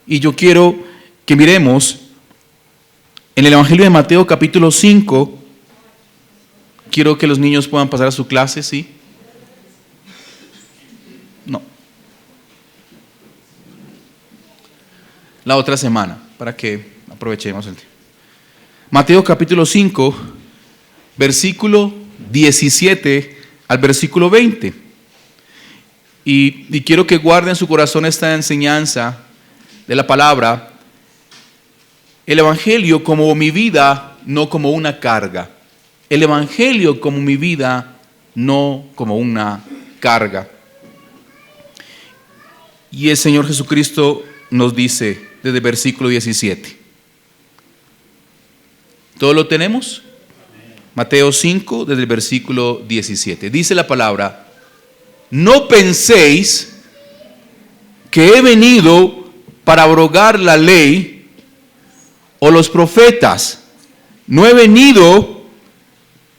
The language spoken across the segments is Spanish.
Y yo quiero que miremos en el Evangelio de Mateo capítulo 5. Quiero que los niños puedan pasar a su clase, ¿sí? No. La otra semana, para que aprovechemos el tiempo. Mateo capítulo 5, versículo 17 al versículo 20. Y quiero que guarden en su corazón esta enseñanza de la palabra. El Evangelio como mi vida, no como una carga. El Evangelio como mi vida, no como una carga. Y el Señor Jesucristo nos dice desde el versículo 17. ¿Todo lo tenemos? Mateo 5, desde el versículo 17. Dice la palabra: no penséis que he venido para abrogar la ley o los profetas. No he venido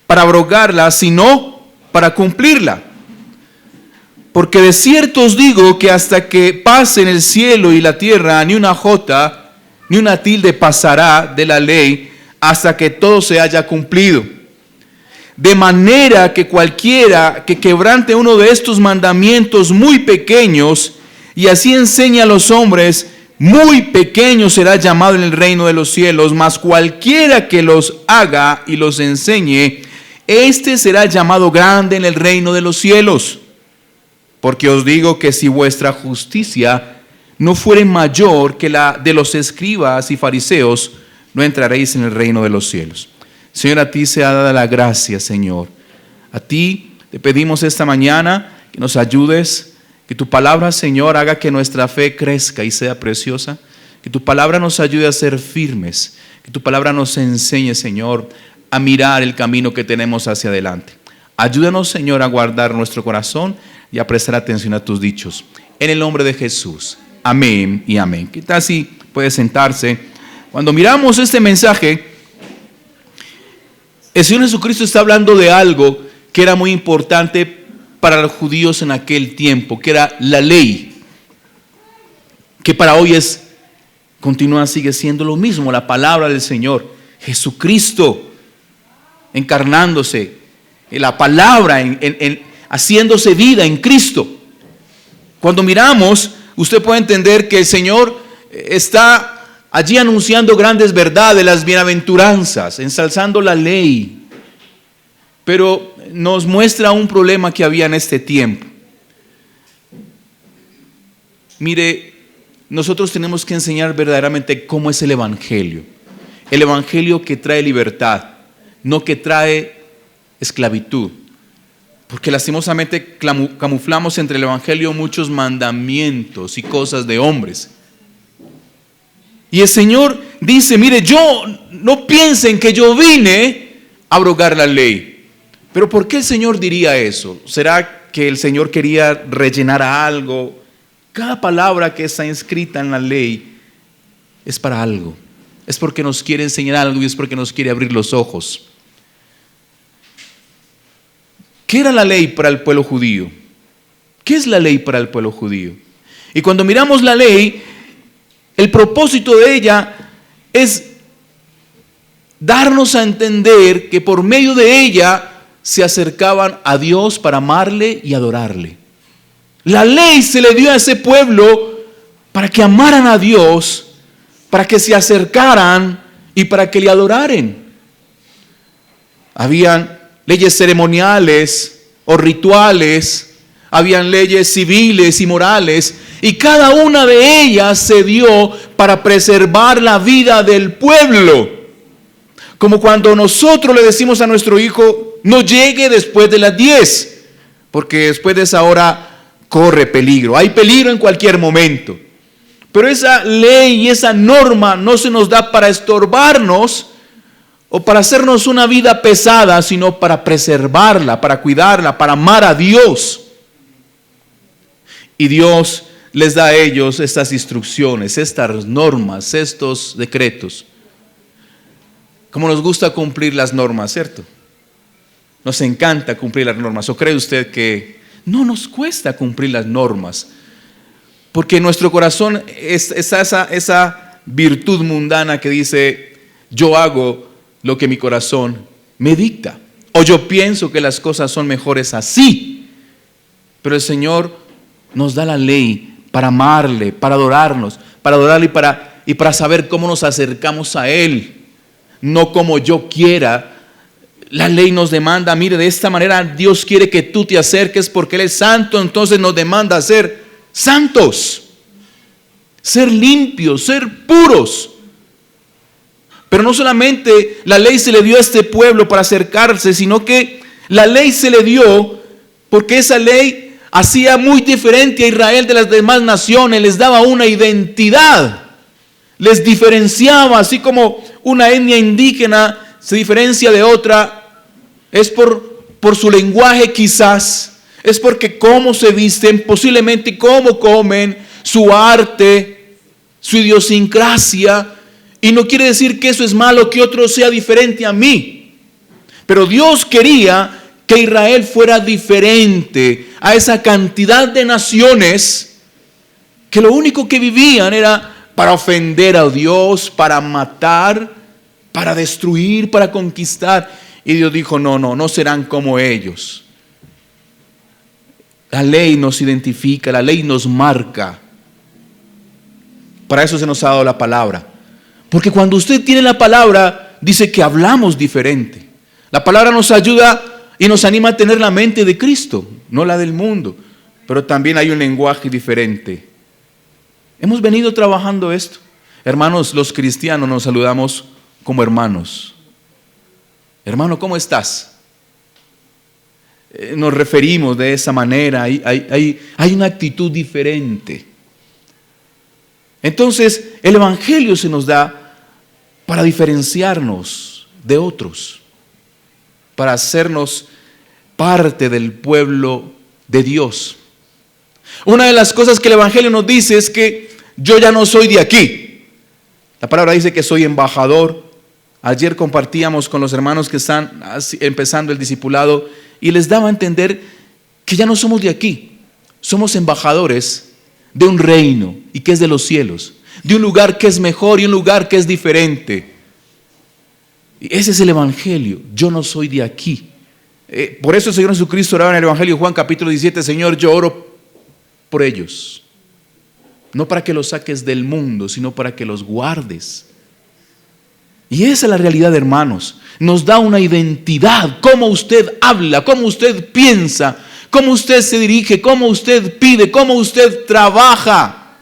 para abrogarla, sino para cumplirla. Porque de cierto os digo que hasta que pasen el cielo y la tierra, ni una jota, ni una tilde pasará de la ley, hasta que todo se haya cumplido. De manera que cualquiera que quebrante uno de estos mandamientos muy pequeños, y así enseña a los hombres, muy pequeño será llamado en el reino de los cielos, mas cualquiera que los haga y los enseñe, este será llamado grande en el reino de los cielos. Porque os digo que si vuestra justicia no fuere mayor que la de los escribas y fariseos, no entraréis en el reino de los cielos. Señor, a ti sea dada la gracia, Señor. A ti te pedimos esta mañana que nos ayudes, que tu palabra, Señor, haga que nuestra fe crezca y sea preciosa. Que tu palabra nos ayude a ser firmes. Que tu palabra nos enseñe, Señor, a mirar el camino que tenemos hacia adelante. Ayúdanos, Señor, a guardar nuestro corazón y a prestar atención a tus dichos. En el nombre de Jesús. Amén y amén. ¿Qué tal si puede sentarse? Cuando miramos este mensaje, el Señor Jesucristo está hablando de algo que era muy importante para los judíos en aquel tiempo, que era la ley, que para hoy sigue siendo lo mismo, la palabra del Señor. Jesucristo encarnándose, la palabra haciéndose vida en Cristo. Cuando miramos, usted puede entender que el Señor está allí anunciando grandes verdades, las bienaventuranzas, ensalzando la ley. Pero nos muestra un problema que había en este tiempo. Mire, nosotros tenemos que enseñar verdaderamente cómo es el Evangelio. El Evangelio que trae libertad, no que trae esclavitud. Porque lastimosamente camuflamos entre el Evangelio muchos mandamientos y cosas de hombres. Y el Señor dice, mire, no piensen que yo vine a abrogar la ley. Pero ¿por qué el Señor diría eso? ¿Será que el Señor quería rellenar algo? Cada palabra que está inscrita en la ley es para algo. Es porque nos quiere enseñar algo y es porque nos quiere abrir los ojos. ¿Qué era la ley para el pueblo judío? ¿Qué es la ley para el pueblo judío? Y cuando miramos la ley, el propósito de ella es darnos a entender que por medio de ella se acercaban a Dios para amarle y adorarle. La ley se le dio a ese pueblo para que amaran a Dios, para que se acercaran y para que le adoraran. Habían leyes ceremoniales o rituales, habían leyes civiles y morales, y cada una de ellas se dio para preservar la vida del pueblo. Como cuando nosotros le decimos a nuestro hijo, no llegue después de las 10, porque después de esa hora corre peligro. Hay peligro en cualquier momento. Pero esa ley y esa norma no se nos da para estorbarnos o para hacernos una vida pesada, sino para preservarla, para cuidarla, para amar a Dios. Y Dios les da a ellos estas instrucciones, estas normas, estos decretos. Como nos gusta cumplir las normas, ¿cierto? Nos encanta cumplir las normas. ¿O cree usted que no nos cuesta cumplir las normas? Porque en nuestro corazón está esa virtud mundana que dice, yo hago lo que mi corazón me dicta. O yo pienso que las cosas son mejores así. Pero el Señor nos da la ley para amarle, para adorarnos, para adorarle y para saber cómo nos acercamos a Él. No como yo quiera. La ley nos demanda, mire, de esta manera Dios quiere que tú te acerques porque Él es santo, entonces nos demanda ser santos, ser limpios, ser puros. Pero no solamente la ley se le dio a este pueblo para acercarse, sino que la ley se le dio porque esa ley hacía muy diferente a Israel de las demás naciones, les daba una identidad, les diferenciaba, así como una etnia indígena se diferencia de otra, es por su lenguaje quizás, es porque cómo se visten, posiblemente cómo comen, su arte, su idiosincrasia, y no quiere decir que eso es malo, que otro sea diferente a mí, pero Dios quería que Israel fuera diferente a esa cantidad de naciones que lo único que vivían era para ofender a Dios, para matar, para destruir, para conquistar. Y Dios dijo, no serán como ellos. La ley nos identifica, la ley nos marca. Para eso se nos ha dado la palabra. Porque cuando usted tiene la palabra, dice que hablamos diferente. La palabra nos ayuda y nos anima a tener la mente de Cristo, no la del mundo. Pero también hay un lenguaje diferente. Hemos venido trabajando esto. Hermanos, los cristianos nos saludamos como hermanos. Hermano, ¿cómo estás? Nos referimos de esa manera. Hay una actitud diferente. Entonces, el Evangelio se nos da para diferenciarnos de otros, para hacernos parte del pueblo de Dios. Una de las cosas que el Evangelio nos dice es que yo ya no soy de aquí. La palabra dice que soy embajador. Ayer compartíamos con los hermanos que están empezando el discipulado y les daba a entender que ya no somos de aquí. Somos embajadores de un reino y que es de los cielos, de un lugar que es mejor y un lugar que es diferente. Y ese es el Evangelio. Yo no soy de aquí. Por eso el Señor Jesucristo oraba en el Evangelio de Juan capítulo 17, Señor, yo oro por ellos, no para que los saques del mundo, sino para que los guardes. Y esa es la realidad, hermanos. Nos da una identidad, cómo usted habla, cómo usted piensa, cómo usted se dirige, cómo usted pide, cómo usted trabaja.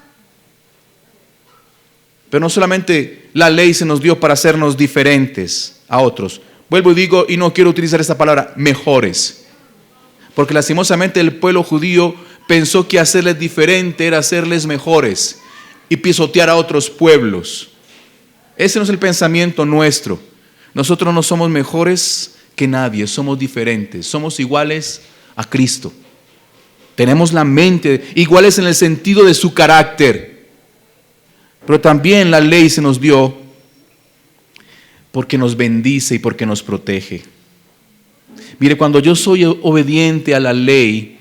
Pero no solamente la ley se nos dio para hacernos diferentes a otros. Vuelvo y digo, y no quiero utilizar esta palabra, mejores. Porque lastimosamente el pueblo judío pensó que hacerles diferente era hacerles mejores y pisotear a otros pueblos. Ese no es el pensamiento nuestro. Nosotros no somos mejores que nadie, somos diferentes, somos iguales a Cristo. Tenemos la mente iguales en el sentido de su carácter. Pero también la ley se nos dio porque nos bendice y porque nos protege. Mire, cuando yo soy obediente a la ley,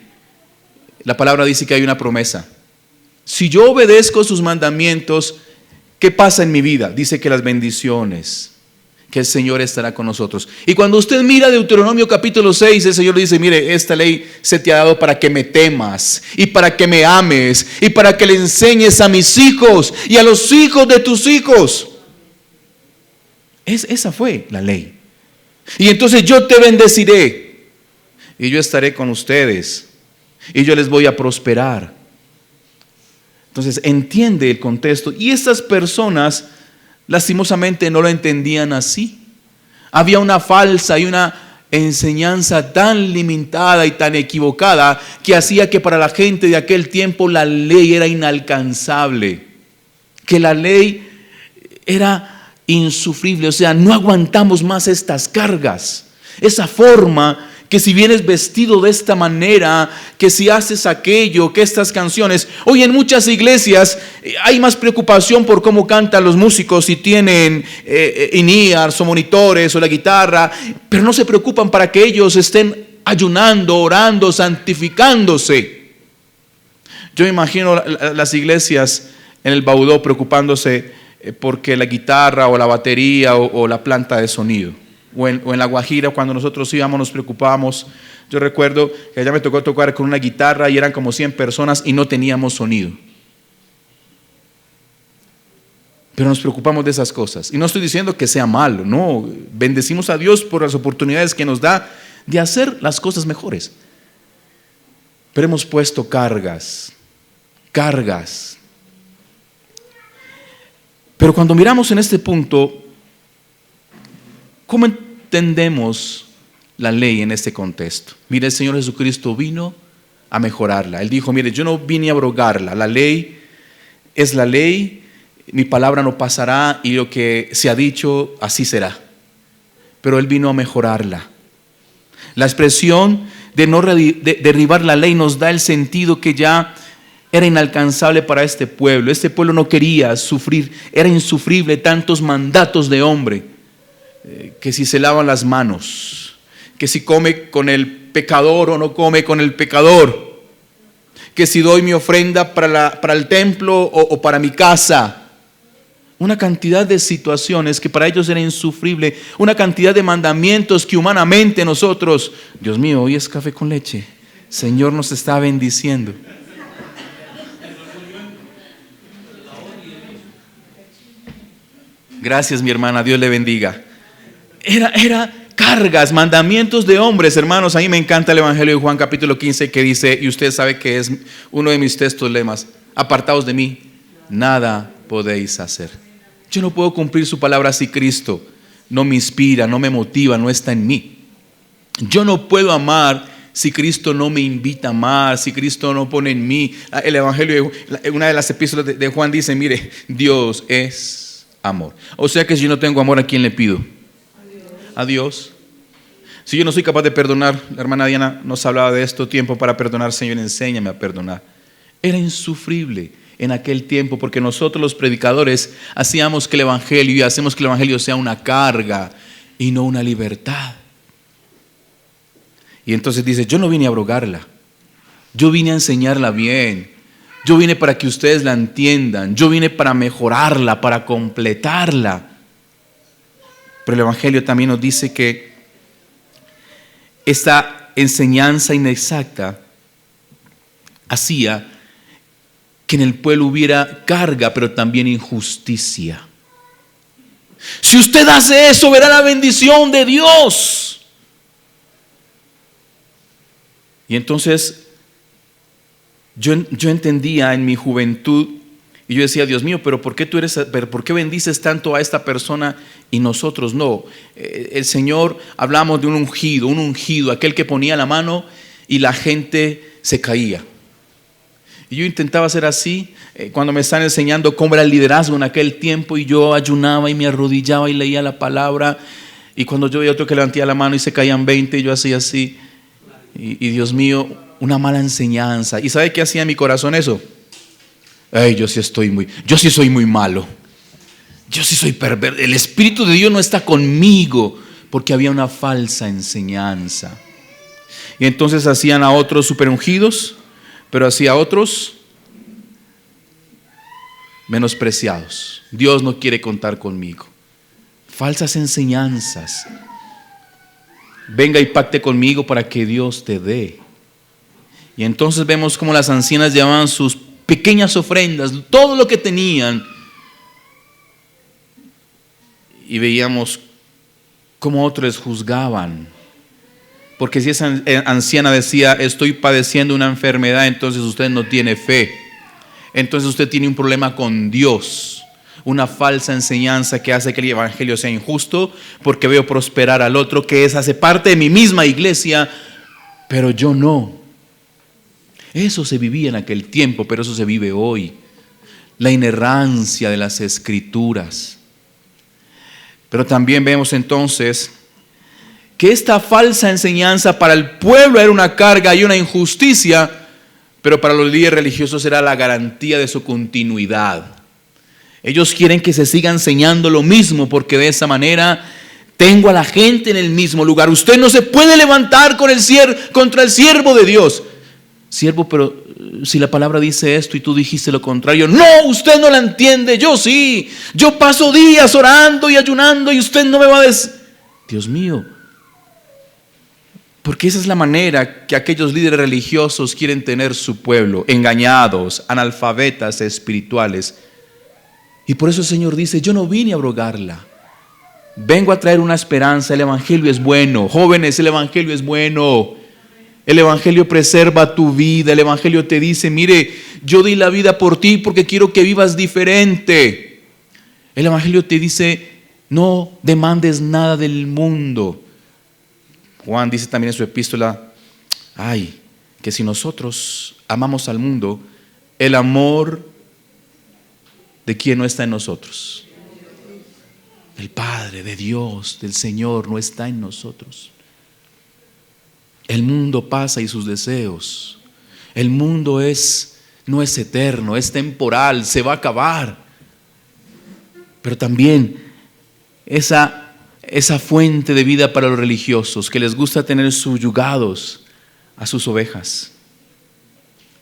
la palabra dice que hay una promesa. Si yo obedezco sus mandamientos, ¿qué pasa en mi vida? Dice que las bendiciones, que el Señor estará con nosotros. Y cuando usted mira Deuteronomio capítulo 6, el Señor le dice, mire, esta ley se te ha dado para que me temas y para que me ames y para que le enseñes a mis hijos y a los hijos de tus hijos. Esa fue la ley. Y entonces yo te bendeciré y yo estaré con ustedes y yo les voy a prosperar. Entonces entiende el contexto. Y estas personas lastimosamente no lo entendían así. Había una falsa y una enseñanza tan limitada y tan equivocada que hacía que para la gente de aquel tiempo la ley era inalcanzable, que la ley era insufrible, o sea, no aguantamos más estas cargas, esa forma que si vienes vestido de esta manera, que si haces aquello, que estas canciones. Hoy en muchas iglesias hay más preocupación por cómo cantan los músicos, si tienen in-ears o monitores o la guitarra, pero no se preocupan para que ellos estén ayunando, orando, santificándose. Yo me imagino las iglesias en el Baudó preocupándose porque la guitarra o la batería o la planta de sonido. O en La Guajira, cuando nosotros íbamos, nos preocupábamos. Yo recuerdo que allá me tocó tocar con una guitarra y eran como 100 personas y no teníamos sonido. Pero nos preocupamos de esas cosas. Y no estoy diciendo que sea malo, no. Bendecimos a Dios por las oportunidades que nos da de hacer las cosas mejores. Pero hemos puesto cargas. Pero cuando miramos en este punto, ¿cómo entendemos la ley en este contexto? Mire, el Señor Jesucristo vino a mejorarla. Él dijo, mire, yo no vine a abrogarla. La ley es la ley, mi palabra no pasará y lo que se ha dicho, así será. Pero Él vino a mejorarla. La expresión de no derribar la ley nos da el sentido que ya era inalcanzable para este pueblo. Este pueblo no quería sufrir, era insufrible tantos mandatos de hombre. Que si se lavan las manos, que si come con el pecador o no come con el pecador, que si doy mi ofrenda para el templo o para mi casa. Una cantidad de situaciones que para ellos era insufrible, una cantidad de mandamientos que humanamente nosotros, Dios mío, hoy es café con leche, Señor nos está bendiciendo. Gracias, mi hermana, Dios le bendiga. Era cargas, mandamientos de hombres, hermanos. A mí me encanta el Evangelio de Juan capítulo 15 que dice, y usted sabe que es uno de mis textos lemas, apartaos de mí, nada podéis hacer. Yo no puedo cumplir su palabra si Cristo no me inspira, no me motiva, no está en mí. Yo no puedo amar si Cristo no me invita a amar, si Cristo no pone en mí. El Evangelio, una de las epístolas de Juan dice, mire, Dios es amor. O sea que si yo no tengo amor, ¿a quién le pido? A Dios. Si yo no soy capaz de perdonar, la hermana Diana nos hablaba de esto, tiempo para perdonar, Señor, enséñame a perdonar. Era insufrible en aquel tiempo porque nosotros los predicadores hacíamos que el Evangelio y hacemos que el Evangelio sea una carga y no una libertad. Y entonces dice, yo no vine a abrogarla, yo vine a enseñarla bien, yo vine para que ustedes la entiendan, yo vine para mejorarla, para completarla. Pero el Evangelio también nos dice que esta enseñanza inexacta hacía que en el pueblo hubiera carga, pero también injusticia. Si usted hace eso, verá la bendición de Dios. Y entonces yo entendía en mi juventud y yo decía, Dios mío, pero ¿por qué bendices tanto a esta persona y nosotros no? El Señor, hablamos de un ungido, aquel que ponía la mano y la gente se caía. Y yo intentaba hacer así cuando me están enseñando cómo era el liderazgo en aquel tiempo, y yo ayunaba y me arrodillaba y leía la palabra, y cuando yo veía otro que levantaba la mano y se caían 20, y yo hacía así, y Dios mío, una mala enseñanza. ¿Y sabe qué hacía en mi corazón eso? Ay, yo sí soy muy malo, yo sí soy perverso, el Espíritu de Dios no está conmigo, porque había una falsa enseñanza. Y entonces hacían a otros superungidos, pero hacía a otros menospreciados. Dios no quiere contar conmigo. Falsas enseñanzas. Venga y pacte conmigo para que Dios te dé. Y entonces vemos cómo las ancianas llevaban sus pequeñas ofrendas, todo lo que tenían, y veíamos cómo otros juzgaban. Porque si esa anciana decía, estoy padeciendo una enfermedad, entonces usted no tiene fe. Entonces usted tiene un problema con Dios. Una falsa enseñanza que hace que el evangelio sea injusto, porque veo prosperar al otro que hace parte de mi misma iglesia, pero yo no. Eso se vivía en aquel tiempo, pero eso se vive hoy. La inerrancia de las escrituras. Pero también vemos entonces que esta falsa enseñanza para el pueblo era una carga y una injusticia, pero para los líderes religiosos era la garantía de su continuidad. Ellos quieren que se siga enseñando lo mismo, porque de esa manera tengo a la gente en el mismo lugar. Usted no se puede levantar contra el siervo de Dios. Siervo, pero si la palabra dice esto y tú dijiste lo contrario? No, usted no la entiende, yo sí. Yo paso días orando y ayunando y usted no me va a decir. Dios mío, porque esa es la manera que aquellos líderes religiosos quieren tener su pueblo, engañados, analfabetas espirituales. Y por eso el Señor dice, yo no vine a abrogarla, vengo a traer una esperanza. El Evangelio es bueno, jóvenes, el Evangelio es bueno. El Evangelio preserva tu vida. El Evangelio te dice, mire, yo di la vida por ti porque quiero que vivas diferente. El Evangelio te dice, no demandes nada del mundo. Juan dice también en su epístola, que si nosotros amamos al mundo, el amor de quién no está en nosotros. El Padre, de Dios, del Señor, no está en nosotros. El mundo pasa y sus deseos. El mundo no es eterno, es temporal, se va a acabar. Pero también esa fuente de vida para los religiosos que les gusta tener subyugados a sus ovejas,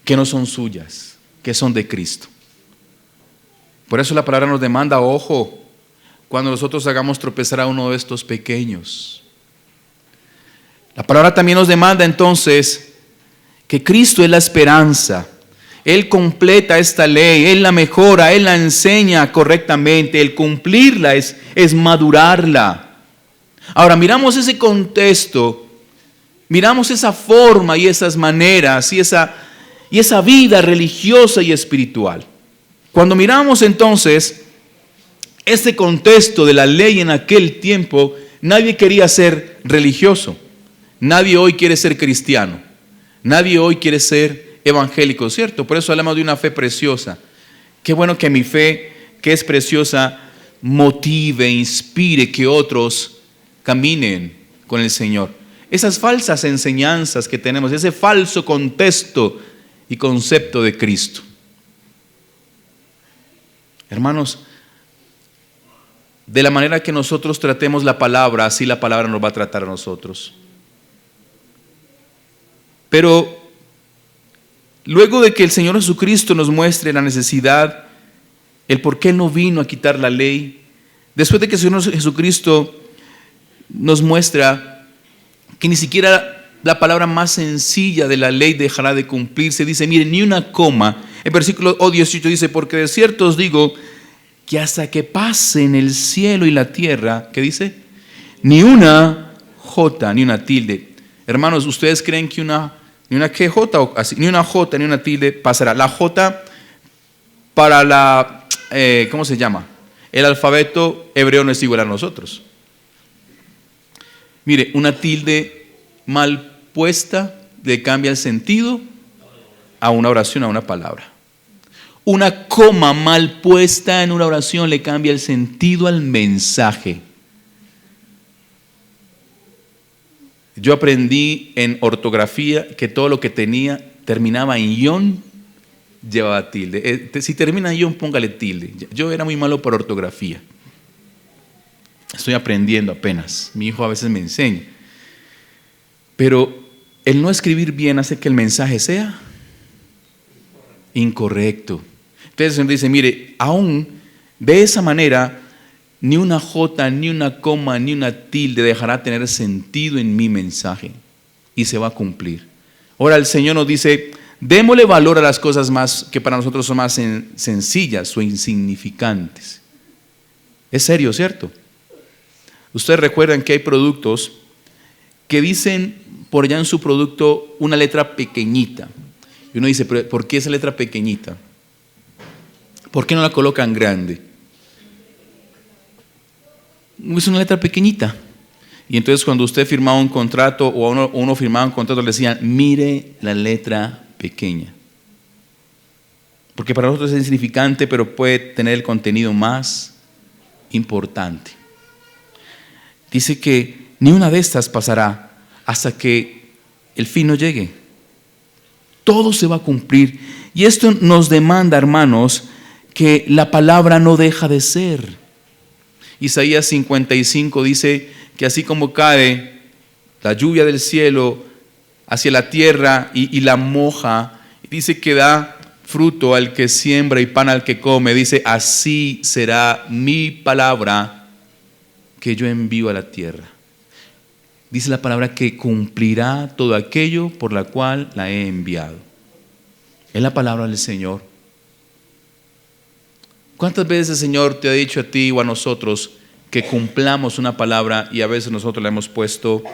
que no son suyas, que son de Cristo. Por eso la palabra nos demanda, ojo, cuando nosotros hagamos tropezar a uno de estos pequeños. La palabra también nos demanda entonces que Cristo es la esperanza. Él completa esta ley, Él la mejora, Él la enseña correctamente. El cumplirla es madurarla. Ahora miramos ese contexto, miramos esa forma y esas maneras y esa vida religiosa y espiritual. Cuando miramos entonces este contexto de la ley en aquel tiempo, nadie quería ser religioso. Nadie hoy quiere ser cristiano. Nadie hoy quiere ser evangélico, ¿cierto? Por eso hablamos de una fe preciosa. Qué bueno que mi fe, que es preciosa, motive, inspire que otros caminen con el Señor. Esas falsas enseñanzas que tenemos, ese falso contexto y concepto de Cristo. Hermanos, de la manera que nosotros tratemos la palabra, así la palabra nos va a tratar a nosotros. Pero luego de que el Señor Jesucristo nos muestre la necesidad, el por qué no vino a quitar la ley, después de que el Señor Jesucristo nos muestra que ni siquiera la palabra más sencilla de la ley dejará de cumplirse, dice, mire, ni una coma. El versículo 18 dice, porque de cierto os digo que hasta que pasen el cielo y la tierra, ¿qué dice? Ni una jota, ni una tilde. Hermanos, ¿ustedes creen que ni una jota ni una tilde pasará? La jota para la, ¿cómo se llama? El alfabeto hebreo no es igual a nosotros. Mire, una tilde mal puesta le cambia el sentido a una oración, a una palabra. Una coma mal puesta en una oración le cambia el sentido al mensaje. Yo aprendí en ortografía que todo lo que terminaba en ion, llevaba tilde. Si termina en ion, póngale tilde. Yo era muy malo por ortografía. Estoy aprendiendo apenas. Mi hijo a veces me enseña. Pero el no escribir bien hace que el mensaje sea incorrecto. Entonces el Señor dice, mire, aún de esa manera, ni una jota, ni una coma, ni una tilde dejará tener sentido en mi mensaje y se va a cumplir. Ahora el Señor nos dice, démosle valor a las cosas más que para nosotros son más sencillas o insignificantes. Es serio, ¿cierto? Ustedes recuerdan que hay productos que dicen por allá en su producto una letra pequeñita. Y uno dice, ¿pero por qué esa letra pequeñita? ¿Por qué no la colocan grande? Es una letra pequeñita. Y entonces cuando usted firmaba un contrato o uno firmaba un contrato, le decían, mire la letra pequeña. Porque para nosotros es insignificante, pero puede tener el contenido más importante. Dice que ni una de estas pasará hasta que el fin no llegue. Todo se va a cumplir. Y esto nos demanda, hermanos, que la palabra no deja de ser. Isaías 55 dice que así como cae la lluvia del cielo hacia la tierra y la moja, Dice que da fruto al que siembra y pan al que come. Dice, así será mi palabra que yo envío a la tierra. Dice la palabra que cumplirá todo aquello por la cual la he enviado. Es la palabra del Señor. ¿Cuántas veces el Señor te ha dicho a ti o a nosotros que cumplamos una palabra y a veces nosotros la hemos puesto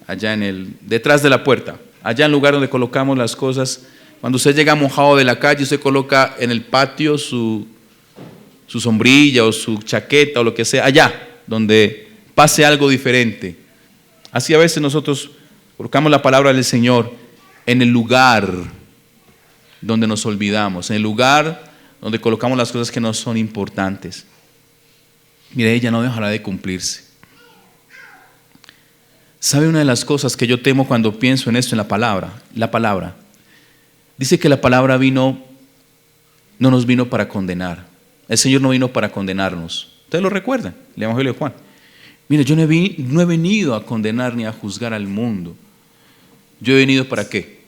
allá detrás de la puerta, allá en el lugar donde colocamos las cosas? Cuando usted llega mojado de la calle, usted coloca en el patio su sombrilla o su chaqueta o lo que sea, allá donde pase algo diferente. Así a veces nosotros colocamos la palabra del Señor en el lugar donde nos olvidamos, en el lugar donde colocamos las cosas que no son importantes. Mire, ella no dejará de cumplirse. ¿Sabe una de las cosas que yo temo cuando pienso en esto, en la palabra? La palabra. Dice que la palabra no nos vino para condenar. El Señor no vino para condenarnos. ¿Ustedes lo recuerdan? El Evangelio de Juan. Mire, yo no he venido a condenar ni a juzgar al mundo. Yo he venido ¿para qué?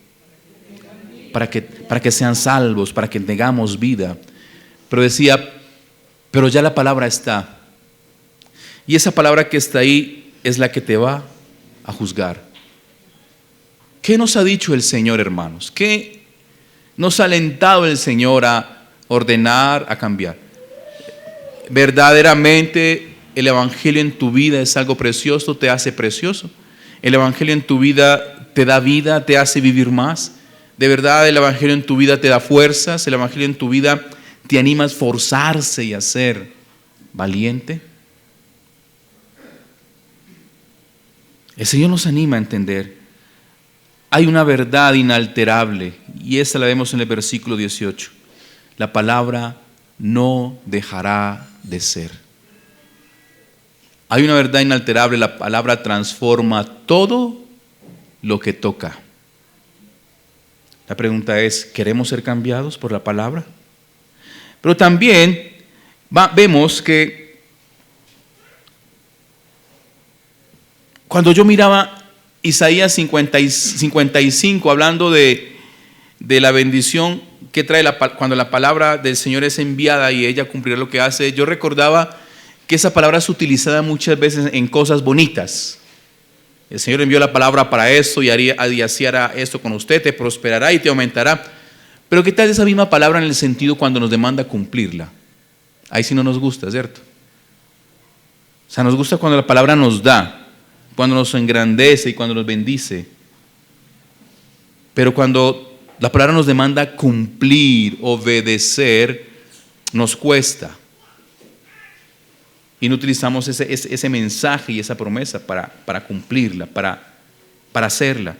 Para que sean salvos, para que tengamos vida. Pero decía, pero ya la palabra está. Y esa palabra que está ahí es la que te va a juzgar. ¿Qué nos ha dicho el Señor, hermanos? ¿Qué nos ha alentado el Señor a ordenar, a cambiar? Verdaderamente el Evangelio en tu vida es algo precioso, te hace precioso. El Evangelio en tu vida te da vida, te hace vivir más. De verdad el Evangelio en tu vida te da fuerzas, el Evangelio en tu vida te anima a esforzarse y a ser valiente. El Señor nos anima a entender. Hay una verdad inalterable y esa la vemos en el versículo 18. La palabra no dejará de ser. Hay una verdad inalterable, la palabra transforma todo lo que toca. La pregunta es, ¿queremos ser cambiados por la palabra? Pero también vemos que cuando yo miraba Isaías 55, hablando de la bendición que trae cuando la palabra del Señor es enviada y ella cumplirá lo que hace, yo recordaba que esa palabra es utilizada muchas veces en cosas bonitas. El Señor envió la palabra para esto y así hará esto con usted, te prosperará y te aumentará. Pero ¿qué tal esa misma palabra en el sentido cuando nos demanda cumplirla? Ahí sí no nos gusta, ¿cierto? O sea, nos gusta cuando la palabra nos da, cuando nos engrandece y cuando nos bendice. Pero cuando la palabra nos demanda cumplir, obedecer, nos cuesta. Y no utilizamos ese mensaje y esa promesa para cumplirla, para hacerla.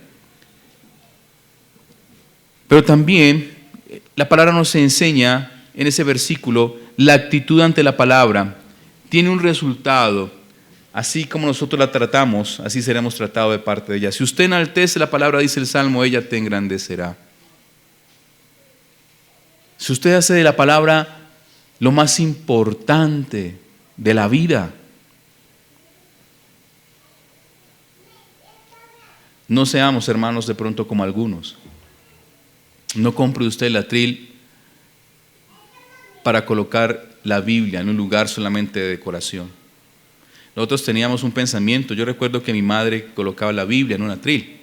Pero también la palabra nos enseña en ese versículo la actitud ante la palabra. Tiene un resultado. Así como nosotros la tratamos, así seremos tratados de parte de ella. Si usted enaltece la palabra, dice el Salmo, ella te engrandecerá. Si usted hace de la palabra lo más importante de la vida, no seamos, hermanos, de pronto como algunos. No compre usted el atril para colocar la Biblia en un lugar solamente de decoración. Nosotros teníamos un pensamiento. Yo recuerdo que mi madre colocaba la Biblia en un atril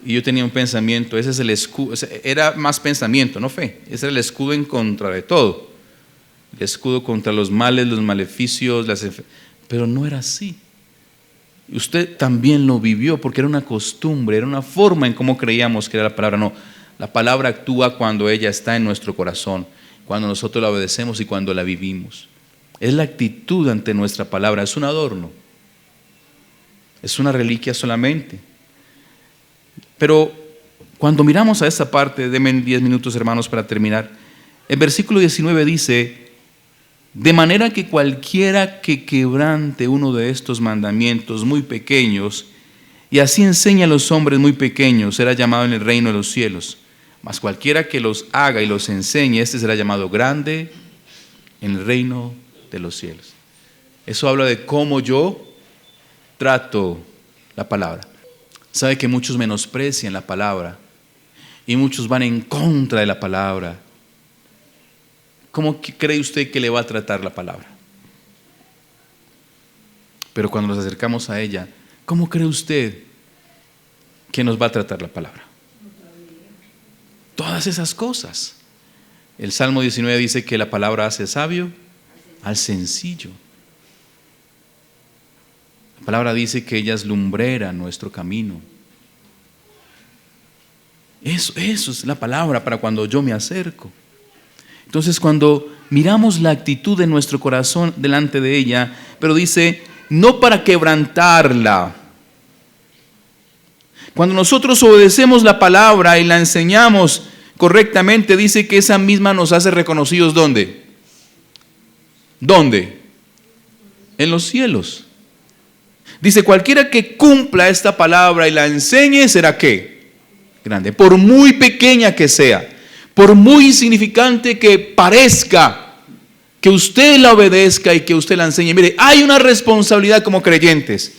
y yo tenía un pensamiento, ese es el escudo, era más pensamiento, no fe, ese era el escudo en contra de todo. El escudo contra los males, los maleficios, pero no era así. Usted también lo vivió porque era una costumbre, era una forma en cómo creíamos que era la palabra. No, la palabra actúa cuando ella está en nuestro corazón, cuando nosotros la obedecemos y cuando la vivimos. Es la actitud ante nuestra palabra, es un adorno, es una reliquia solamente. Pero cuando miramos a esta parte, denme 10 minutos, hermanos, para terminar. El versículo 19 dice: de manera que cualquiera que quebrante uno de estos mandamientos muy pequeños y así enseña a los hombres muy pequeños, será llamado en el reino de los cielos. Mas cualquiera que los haga y los enseñe, este será llamado grande en el reino de los cielos. Eso habla de cómo yo trato la palabra. Sabe que muchos menosprecian la palabra y muchos van en contra de la palabra. ¿Cómo cree usted que le va a tratar la palabra? Pero cuando nos acercamos a ella, ¿cómo cree usted que nos va a tratar la palabra? Todas esas cosas. El Salmo 19 dice que la palabra hace sabio al sencillo. La palabra dice que ella es lumbrera nuestro camino. Eso es la palabra para cuando yo me acerco. Entonces, cuando miramos la actitud de nuestro corazón delante de ella, pero dice, no para quebrantarla. Cuando nosotros obedecemos la palabra y la enseñamos correctamente, dice que esa misma nos hace reconocidos, ¿dónde? ¿Dónde? En los cielos. Dice, cualquiera que cumpla esta palabra y la enseñe, ¿será qué? Grande. Por muy pequeña que sea, por muy insignificante que parezca, que usted la obedezca y que usted la enseñe. Mire, hay una responsabilidad como creyentes: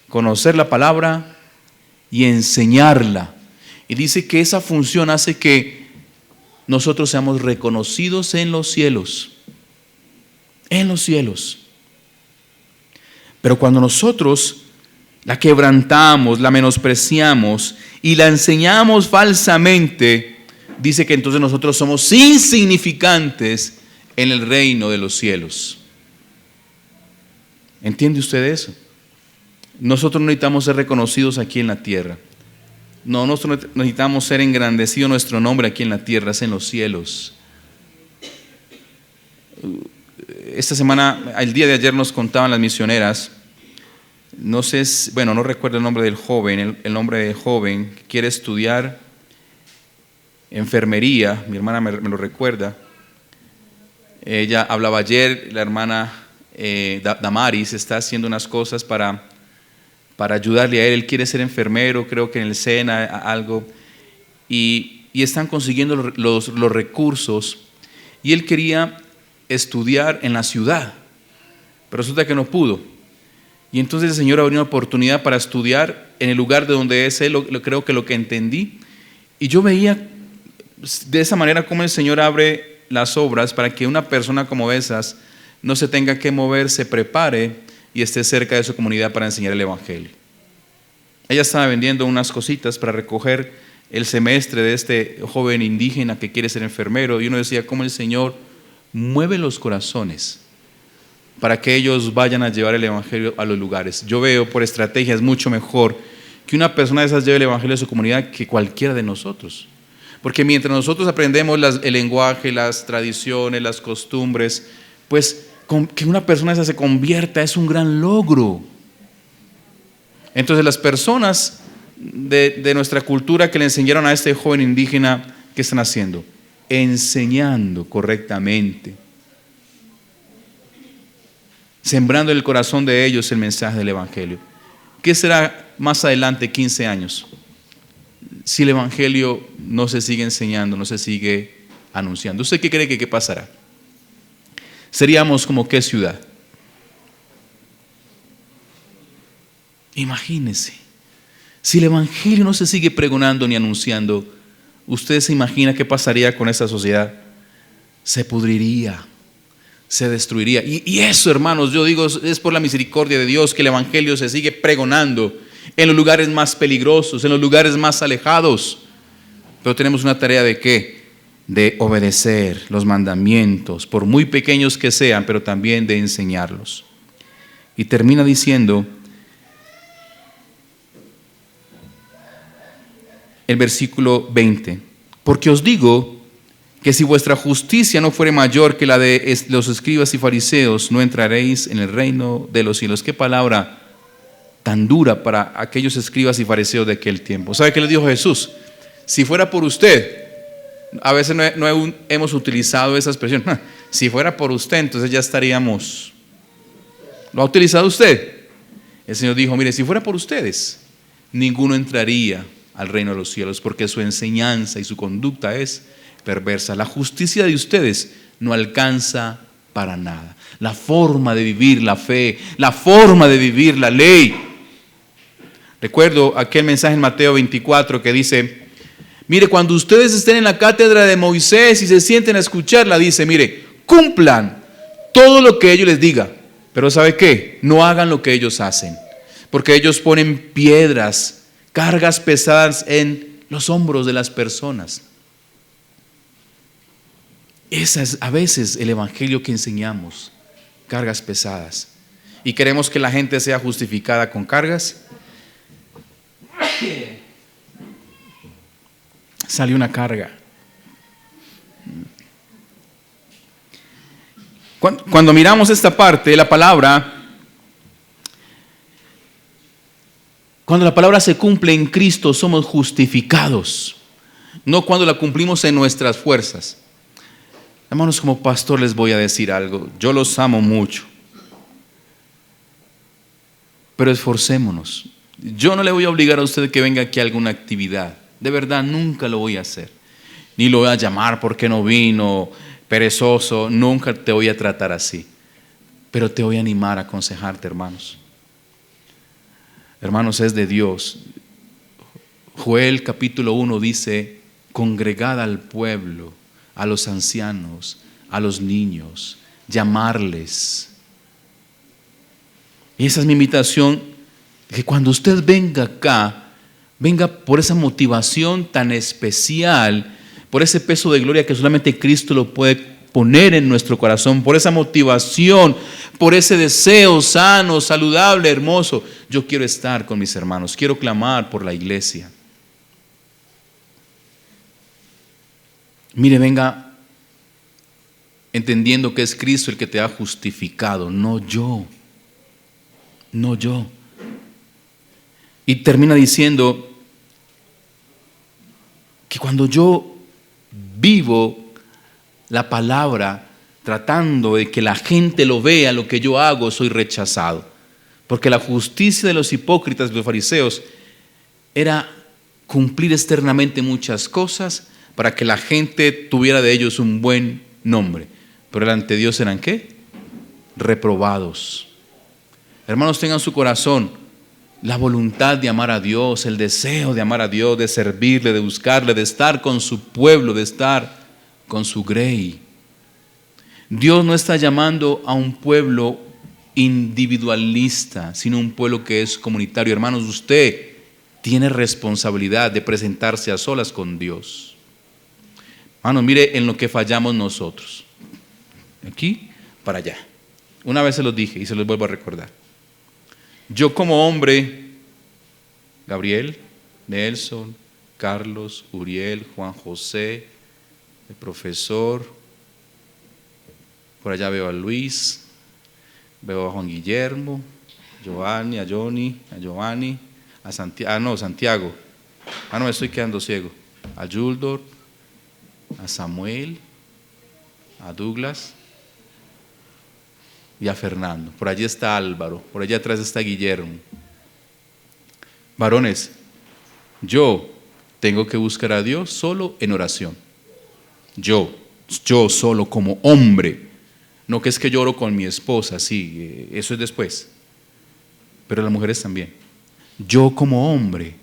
conocer la palabra y enseñarla. Y dice que esa función hace que nosotros seamos reconocidos en los cielos. En los cielos. Pero cuando nosotros la quebrantamos, la menospreciamos y la enseñamos falsamente, dice que entonces nosotros somos insignificantes en el reino de los cielos. ¿Entiende usted eso? Nosotros no necesitamos ser reconocidos aquí en la tierra. No, nosotros necesitamos ser engrandecido nuestro nombre aquí en la tierra, es en los cielos. Esta semana, el día de ayer nos contaban las misioneras, no recuerdo el nombre del joven, el nombre del joven que quiere estudiar enfermería. Mi hermana me lo recuerda. Ella hablaba ayer, la hermana Damaris está haciendo unas cosas para ayudarle a él. Él quiere ser enfermero, creo que en el SENA algo, y están consiguiendo los recursos, y él quería estudiar en la ciudad, pero resulta que no pudo. Y entonces el Señor abrió una oportunidad para estudiar en el lugar de donde es él, creo que lo que entendí. Y yo veía de esa manera cómo el Señor abre las obras para que una persona como esas no se tenga que mover, se prepare y esté cerca de su comunidad para enseñar el Evangelio. Ella estaba vendiendo unas cositas para recoger el semestre de este joven indígena que quiere ser enfermero, y uno decía cómo el Señor mueve los corazones para que ellos vayan a llevar el Evangelio a los lugares. Yo veo por estrategia es mucho mejor que una persona de esas lleve el Evangelio a su comunidad que cualquiera de nosotros. Porque mientras nosotros aprendemos el lenguaje, las tradiciones, las costumbres, pues que una persona esa se convierta es un gran logro. Entonces las personas de nuestra cultura que le enseñaron a este joven indígena, ¿qué están haciendo? Enseñando correctamente, sembrando en el corazón de ellos el mensaje del Evangelio. ¿Qué será más adelante, 15 años? Si el Evangelio no se sigue enseñando, no se sigue anunciando. ¿Usted qué cree que pasará? ¿Seríamos como qué ciudad? Imagínese, si el Evangelio no se sigue pregonando ni anunciando, ¿usted se imagina qué pasaría con esta sociedad? Se pudriría, se destruiría. Y eso, hermanos, yo digo, es por la misericordia de Dios que el Evangelio se sigue pregonando en los lugares más peligrosos, en los lugares más alejados. Pero tenemos una tarea ¿de qué? De obedecer los mandamientos, por muy pequeños que sean, pero también de enseñarlos. Y termina diciendo el versículo 20: porque os digo que si vuestra justicia no fuere mayor que la de los escribas y fariseos, no entraréis en el reino de los cielos. Qué palabra tan dura para aquellos escribas y fariseos de aquel tiempo. ¿Sabe qué les dijo Jesús? Si fuera por usted, a veces no hemos utilizado esa expresión, si fuera por usted, entonces ya estaríamos. ¿Lo ha utilizado usted? El Señor dijo, mire, si fuera por ustedes, ninguno entraría al reino de los cielos, porque su enseñanza y su conducta es perversa. La justicia de ustedes no alcanza para nada. La forma de vivir la fe, la forma de vivir la ley. Recuerdo aquel mensaje en Mateo 24 que dice: Mire, cuando ustedes estén en la cátedra de Moisés y se sienten a escucharla, dice, mire, cumplan todo lo que ellos les diga. Pero ¿sabe qué? No hagan lo que ellos hacen. Porque ellos ponen piedras, cargas pesadas en los hombros de las personas. Ese es a veces el evangelio que enseñamos, cargas pesadas. ¿Y queremos que la gente sea justificada con cargas? Sale una carga. Cuando miramos esta parte de la palabra, cuando la palabra se cumple en Cristo, somos justificados, no cuando la cumplimos en nuestras fuerzas. Hermanos, como pastor les voy a decir algo. Yo los amo mucho, pero esforcémonos. Yo no le voy a obligar a usted que venga aquí a alguna actividad. De verdad, nunca lo voy a hacer. Ni lo voy a llamar porque no vino, perezoso. Nunca te voy a tratar así. Pero te voy a animar, a aconsejarte, hermanos. Hermanos, es de Dios. Joel capítulo 1 dice, congregad al pueblo, a los ancianos, a los niños, llamarles. Y esa es mi invitación, que cuando usted venga acá, venga por esa motivación tan especial, por ese peso de gloria que solamente Cristo lo puede poner en nuestro corazón, por esa motivación, por ese deseo sano, saludable, hermoso. Yo quiero estar con mis hermanos, quiero clamar por la iglesia. Mire, venga entendiendo que es Cristo el que te ha justificado, no yo. No yo. Y termina diciendo que cuando yo vivo la palabra tratando de que la gente lo vea, lo que yo hago, soy rechazado. Porque la justicia de los hipócritas, de los fariseos, era cumplir externamente muchas cosas para que la gente tuviera de ellos un buen nombre. Pero ante Dios eran ¿qué? Reprobados. Hermanos, tengan su corazón la voluntad de amar a Dios, el deseo de amar a Dios, de servirle, de buscarle, de estar con su pueblo, de estar con su grey. Dios no está llamando a un pueblo individualista, sino un pueblo que es comunitario. Hermanos, usted tiene responsabilidad de presentarse a solas con Dios. Hermanos, mire en lo que fallamos nosotros. Aquí para allá. Una vez se los dije y se los vuelvo a recordar. Yo como hombre, Gabriel, Nelson, Carlos, Uriel, Juan José, el profesor, por allá veo a Luis, veo a Juan Guillermo, Giovanni, a Johnny, a Giovanni, a Santiago, Santiago, no me estoy quedando ciego, a Yuldor, a Samuel, a Douglas y a Fernando. Por allí está Álvaro, por allá atrás está Guillermo. Varones, yo tengo que buscar a Dios solo en oración. Yo solo como hombre. No que es que lloro con mi esposa, sí, eso es después. Pero las mujeres también. Yo como hombre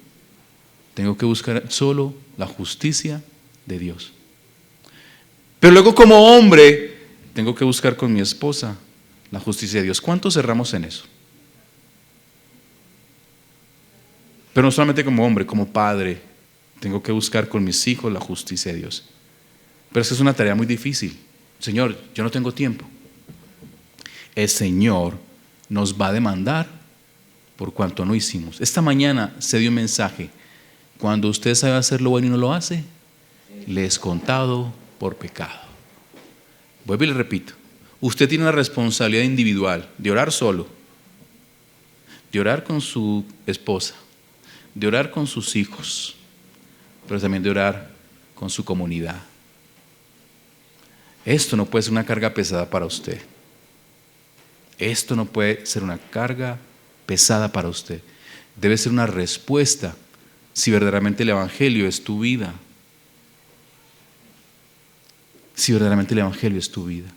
tengo que buscar solo la justicia de Dios. Pero luego como hombre tengo que buscar con mi esposa la justicia de Dios. ¿Cuántos cerramos en eso? Pero no solamente como hombre, como padre, tengo que buscar con mis hijos la justicia de Dios. Pero esa es una tarea muy difícil. Señor, yo no tengo tiempo. El Señor nos va a demandar por cuanto no hicimos. Esta mañana se dio un mensaje. Cuando usted sabe hacer lo bueno y no lo hace, le es contado por pecado. Vuelvo y le repito. Usted tiene una responsabilidad individual de orar solo, de orar con su esposa, de orar con sus hijos, pero también de orar con su comunidad. Esto no puede ser una carga pesada para usted. Esto no puede ser una carga pesada para usted. Debe ser una respuesta si verdaderamente el Evangelio es tu vida. Si verdaderamente el Evangelio es tu vida.